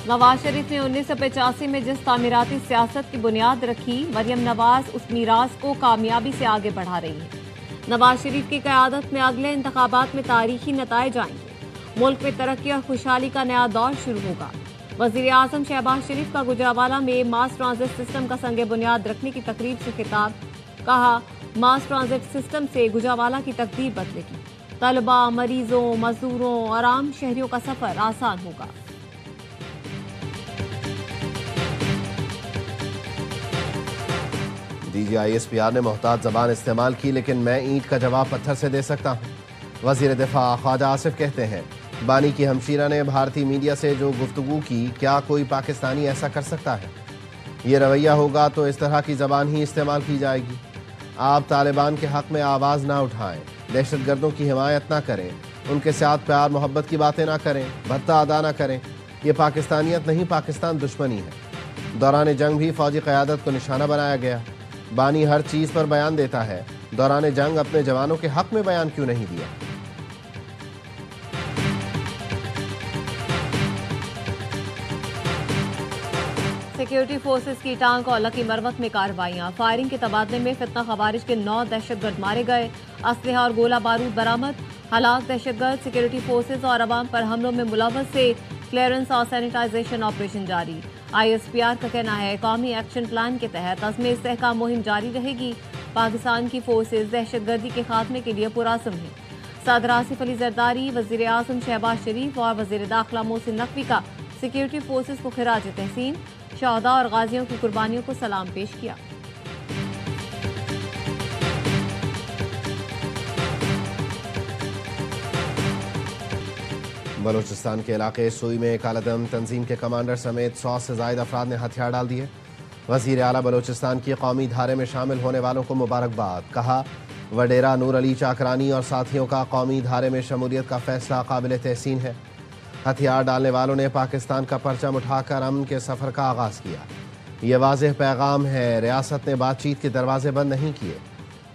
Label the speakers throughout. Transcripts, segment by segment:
Speaker 1: नवाज शरीफ ने 1985 में जिस तामीराती सियासत की बुनियाद रखी, मरियम नवाज उस मीरास को कामयाबी से आगे बढ़ा रही है। नवाज शरीफ की क़यादत में अगले इंतखाबात में तारीखी नताइज आएंगे। मुल्क में तरक्की और खुशहाली का नया दौर शुरू होगा। वज़ीर आज़म शहबाज शरीफ का गुजरावाला में मास ट्रांजिट सिस्टम का संग बुनियाद रखने की तकरीब से खिताब। कहा, मास ट्रांजिट सिस्टम से गुजरावाला की तकदीर बदलेगी। तलबा, मरीजों, मजदूरों और आम शहरियों का सफर आसान होगा।
Speaker 2: DGISPR ने मोहतात ज़बान इस्तेमाल की, लेकिन मैं ईंट का जवाब पत्थर से दे सकता हूँ। वज़ीर दिफा ख्वाजा आसिफ कहते हैं, बानी की हमशीरा ने भारतीय मीडिया से जो गुफ्तगू की, क्या कोई पाकिस्तानी ऐसा कर सकता है? ये रवैया होगा तो इस तरह की ज़बान ही इस्तेमाल की जाएगी। आप तालिबान के हक़ में आवाज़ ना उठाएं, दहशत गर्दों की हिमायत ना करें, उनके साथ प्यार मोहब्बत की बातें ना करें, भत्ता अदा ना करें। ये पाकिस्तानियत नहीं, पाकिस्तान दुश्मनी है। दौरान जंग भी फ़ौजी क़यादत को निशाना बनाया गया। बानी हर चीज़ पर बयान देता है, दौरान जंग अपने जवानों के हक़ में बयान क्यों नहीं दिया?
Speaker 1: सिक्योरिटी फोर्सेस की टांग और लकी मरवत में कार्रवाइयां। फायरिंग के तबादले में फितना खवारिज के 9 दहशतगर्द मारे गए। असलहा और गोला बारूद बरामद। हलाक दहशतगर्द, सिक्योरिटी फोर्सेस और अवाम पर हमलों में मुलव्वस से क्लियरेंस और सैनिटाइजेशन ऑपरेशन जारी। ISPR का कहना है, कौमी एक्शन प्लान के तहत अज़्म इस्तेहकाम मुहिम जारी रहेगी। पाकिस्तान की फोर्सेस दहशतगर्दी के खात्मे के लिए पुरअज़्म हैं। सदर आसिफ अली जरदारी, वज़ीर आज़म शहबाज शरीफ और वज़ीर दाखिला मोहसिन नकवी का सिक्योरिटी फोर्सेस को खिराज तहसीन, शहदा और गाजियों की कुर्बानियों को सलाम पेश किया।
Speaker 2: बलूचिस्तान के इलाके सुई में कालादम तंजीम के कमांडर समेत 100 से ज़ायद अफराद ने हथियार डाल दिए। वज़ीर आला बलूचिस्तान की कौमी धारे में शामिल होने वालों को मुबारकबाद। कहा, वडेरा नूर अली चाकरानी और साथियों का कौमी धारे में शमूलियत का फैसला काबिल तहसीन है। हथियार डालने वालों ने पाकिस्तान का परचम उठाकर अमन के सफ़र का आगाज़ किया। ये वाज़ेह पैगाम है, रियासत ने बातचीत के दरवाजे बंद नहीं किए।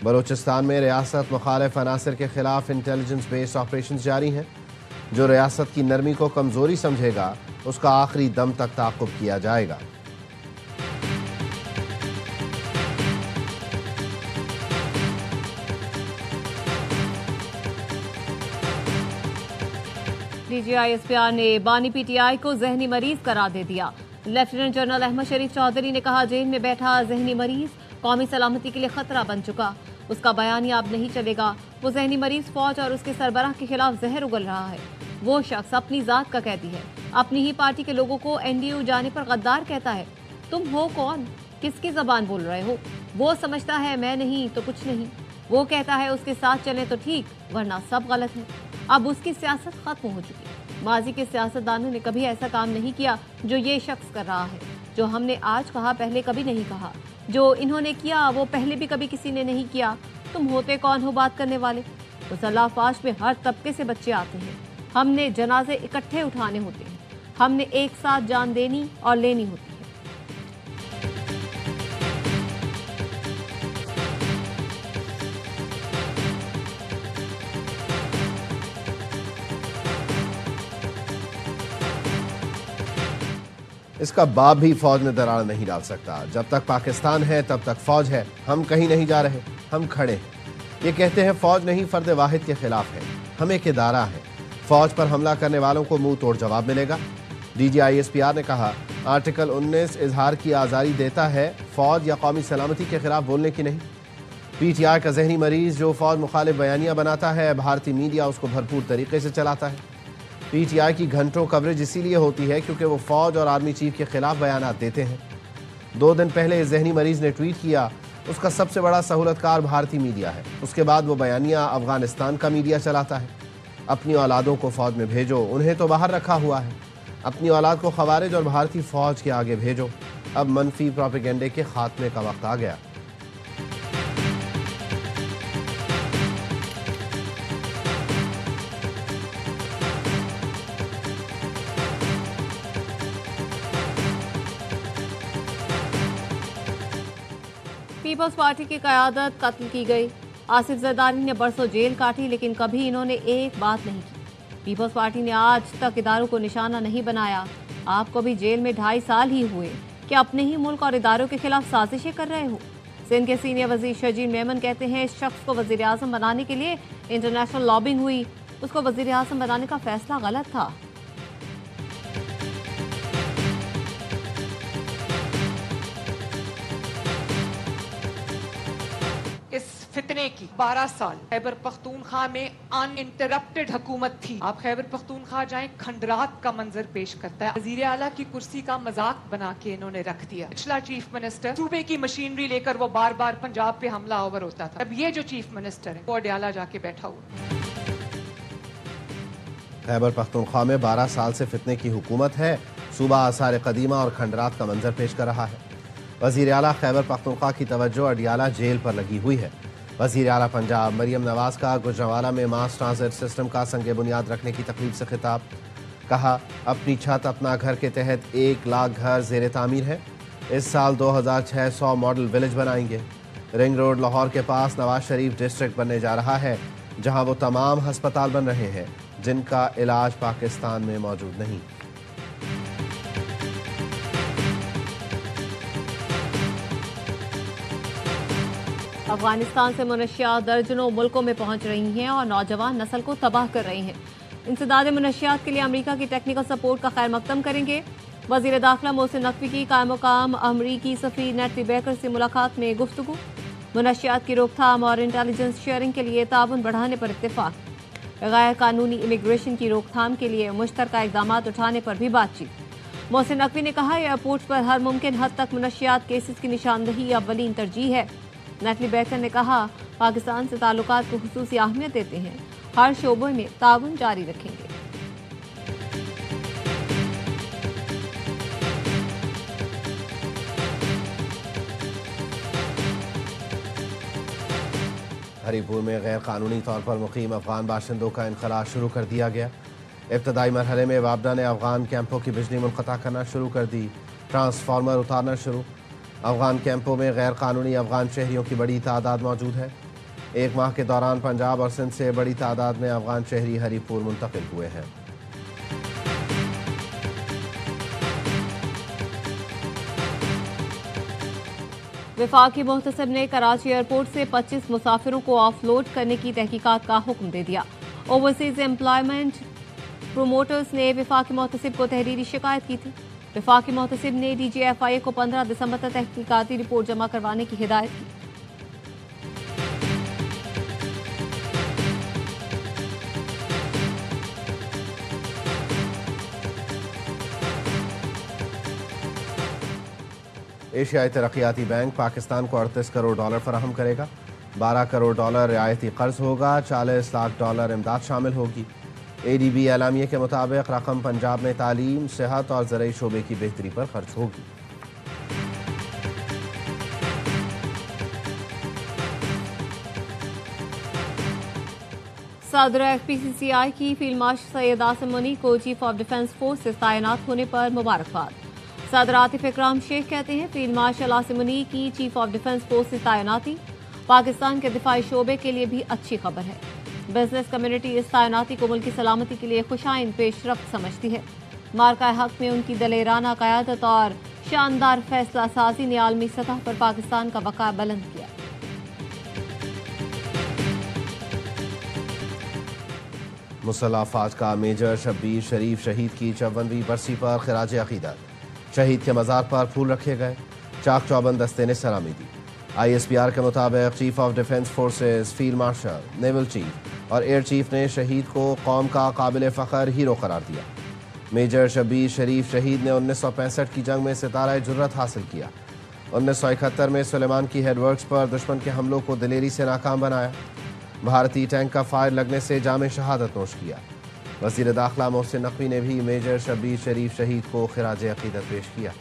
Speaker 2: बलूचिस्तान में रियासत मुखालिफ अनासर के खिलाफ इंटेलिजेंस बेस्ड ऑपरेशन जारी हैं। जो रियासत की नरमी को कमज़ोरी समझेगा, उसका आखिरी दम तक ताक़ुब किया जाएगा।
Speaker 1: DGISPR ने बानी PTI को जहनी मरीज करार दे दिया। लेफ्टिनेंट जनरल अहमद शरीफ चौधरी ने कहा, जेल में बैठा जहनी मरीज कौमी सलामती के लिए खतरा बन चुका। उसका बयानिया अब नहीं चलेगा। वो जहनी मरीज फौज और उसके सरबराह के खिलाफ जहर उगल रहा है। वो शख्स अपनी जात का कैदी है। अपनी ही पार्टी के लोगों को NDU जाने पर गद्दार कहता है। तुम हो कौन? किसकी जबान बोल रहे हो? वो समझता है मैं नहीं तो कुछ नहीं। वो कहता है उसके साथ चले तो ठीक, वरना सब गलत है। अब उसकी सियासत खत्म हो चुकी है। माजी के सियासतदानों ने कभी ऐसा काम नहीं किया जो ये शख्स कर रहा है। जो हमने आज कहा, पहले कभी नहीं कहा। जो इन्होंने किया, वो पहले भी कभी किसी ने नहीं किया। तुम होते कौन हो बात करने वाले? मुसल्लह फाश में हर तबके से बच्चे आते हैं। हमने जनाजे इकट्ठे उठाने होते हैं। हमने एक साथ जान देनी और लेनी होती है।
Speaker 2: इसका बाप भी फौज में दरार नहीं डाल सकता। जब तक पाकिस्तान है तब तक फौज है। हम कहीं नहीं जा रहे, हम खड़े हैं। ये कहते हैं फौज नहीं, फर्द वाहिद के खिलाफ है। हम एक इदारा है। फौज पर हमला करने वालों को मुंह तोड़ जवाब मिलेगा। DGISPR ने कहा, आर्टिकल 19 इजहार की आज़ादी देता है, फौज या कौमी सलामती के खिलाफ बोलने की नहीं। PTI का जहनी मरीज जो फौज मुखालिफ बयानिया बनाता है, भारतीय मीडिया उसको भरपूर तरीके से चलाता है। PTI की घंटों कवरेज इसीलिए होती है क्योंकि वो फौज और आर्मी चीफ के खिलाफ बयानात देते हैं। 2 दिन पहले इस जहनी मरीज ने ट्वीट किया, उसका सबसे बड़ा सहूलतकार भारतीय मीडिया है। उसके बाद वो बयानिया अफगानिस्तान का मीडिया चलाता है। अपनी औलादों को फौज में भेजो, उन्हें तो बाहर रखा हुआ है। अपनी औलाद को खवारिज और भारतीय फौज के आगे भेजो। अब मनफी प्रोपेगेंडे के खात्मे का वक्त आ गया।
Speaker 1: पीपल्स पार्टी की क़यादत कत्ल की गई। आसिफ जरदारी ने बरसों जेल काटी, लेकिन कभी इन्होंने एक बात नहीं की। पीपल्स पार्टी ने आज तक इदारों को निशाना नहीं बनाया। आपको भी जेल में 2.5 साल ही हुए कि अपने ही मुल्क और इदारों के खिलाफ साजिशें कर रहे हो। सिंध के सीनियर वजीर शजीर मेमन कहते हैं इस शख्स को वजीर आजम बनाने के लिए इंटरनेशनल लॉबिंग हुई, उसको वजीर आजम बनाने का फैसला गलत था।
Speaker 3: इस फितने की 12 साल खैबर पख्तूनख्वा में अनइंटरप्टेड हुकूमत थी। आप खैबर पख्तूनख्वा जाएं, खंडरात का मंजर पेश करता है। वजीर आला की कुर्सी का मजाक बना के इन्होंने रख दिया। पिछला चीफ मिनिस्टर सूबे की मशीनरी लेकर वो बार बार पंजाब पे हमला आवर होता था। अब ये जो चीफ मिनिस्टर है वो अडयाला जाके बैठा हुआ।
Speaker 2: खैबर पख्तूनख्वा में 12 साल से फितने की हुकूमत है। सूबा आसार कदीमा और खंडरात का मंजर पेश कर रहा है। वजीर आला खैबर पख्तूनख्वा की तवज्जो अडयाला जेल पर लगी हुई है। वजीर आला पंजाब मरियम नवाज का गुजरांवाला में मास ट्रांजिट सिस्टम का संगे बुनियाद रखने की तकरीब से खिताब। कहा, अपनी छत अपना घर के तहत 1 लाख घर जेर तामीर है। इस साल 2600 मॉडल विलेज बनाएंगे। रिंग रोड लाहौर के पास नवाज शरीफ डिस्ट्रिक्ट बनने जा रहा है, जहां वो तमाम हस्पताल बन रहे हैं जिनका इलाज पाकिस्तान में मौजूद नहीं।
Speaker 1: अफगानिस्तान से मुनशियात दर्जनों मुल्कों में पहुंच रही हैं और नौजवान नस्ल को तबाह कर रही हैं। इंसदाद मुनशियात के लिए अमरीका की टेक्निकल सपोर्ट का खैर मकदम करेंगे। वजीर दाखिला मोहसिन नकवी की कायम मकाम अमरीकी सफीर नेटी बेकर से मुलाकात में गुफ्तगू। मुनशियात की रोकथाम और इंटेलिजेंस शेयरिंग के लिए ताउन बढ़ाने पर इत्तेफाक। गैर कानूनी इमिग्रेशन की रोकथाम के लिए मुश्तरका इकदाम उठाने पर भी बातचीत। मोहसिन नकवी ने कहा, एयरपोर्ट पर हर मुमकिन हद तक मुनशियात केसेस की निशानदही अव्वलीन तरजीह है। नेटली बेकर ने कहा, पाकिस्तान से ताल्लुकात को खुसूसी अहमियत देते हैं, हर शोबे में ताउन जारी रखेंगे।
Speaker 2: हरीपुर में गैर कानूनी तौर पर मुकीम अफगान बाशिंदों का इनखला शुरू कर दिया गया। इब्तदाई मरहले में वापडा ने अफगान कैंपों की बिजली मुनक़ता करना शुरू कर दी, ट्रांसफार्मर उतारना शुरू। अफगान कैंपों में गैर कानूनी अफगान शहरियों की बड़ी तादाद मौजूद है। 1 माह के दौरान पंजाब और सिंध से बड़ी तादाद में अफगान शहरी हरीपुर मुंतकिल हुए हैं।
Speaker 1: वफाकी मुहतसिब ने कराची एयरपोर्ट से 25 मुसाफिरों को ऑफलोड करने की तहकीकात का हुक्म दे दिया। ओवरसीज एम्प्लॉयमेंट प्रोमोटर्स ने वफाकी मुहतसिब को तहरीरी शिकायत की थी। वफाकी मुहतसिब ने DGFIA को 15 दिसंबर तक तहकीकाती रिपोर्ट जमा करवाने की हिदायत की।
Speaker 2: एशियाई तरक्याती बैंक पाकिस्तान को $38 करोड़ फराहम करेगा। $12 करोड़ रियायती कर्ज होगा, $40 लाख इमदाद शामिल होगी। ADB एलामिये के मुताबिक रकम पंजाब में तालीम, सेहत और ज़राई शोबे की बेहतरी पर खर्च होगी।
Speaker 1: सदर FPCCI की फील्ड मार्शल सैयद आसिम मुनी को चीफ ऑफ डिफेंस फोर्सेस तैनात होने पर मुबारकबाद। सदर आतिफ इकराम शेख कहते हैं, फील्ड मार्शल आसिम मुनी की चीफ ऑफ डिफेंस फोर्सेस तैनाती पाकिस्तान के दिफाई शोबे के लिए भी अच्छी खबर है। बिजनेस कम्युनिटी इस तैनाती को मुल्क की सलामती के लिए खुशाइन पेशरफ्त समझती है। मार्का हक में उनकी दलेराना क़यादत और शानदार फैसला साजी ने आलमी सतह पर पाकिस्तान का वक़ार बुलंद किया।
Speaker 2: मुसल्लह अफवाज का मेजर शब्बीर शरीफ शहीद की 54वीं बरसी पर खिराज अकीदत। शहीद के मज़ार पर फूल रखे गए, चाक चौबंद दस्ते ने सलामी दी। ISPR के मुताबिक chief of defence forces, field marshal, naval chief और एयर चीफ ने शहीद को कौम का काबिल फ़ख्र हीरो करार दिया। मेजर शब्बीर शरीफ शहीद ने 1965 की जंग में सितारा जुर्रत हासिल किया। 1971 में सुलेमान की हेडवर्क्स पर दुश्मन के हमलों को दिलेरी से नाकाम बनाया। भारतीय टैंक का फायर लगने से जामे शहादत नोश किया। वज़ीर दाखिला मोहसिन नकवी ने भी मेजर शब्बीर शरीफ शहीद को खिराज अकीदत पेश किया।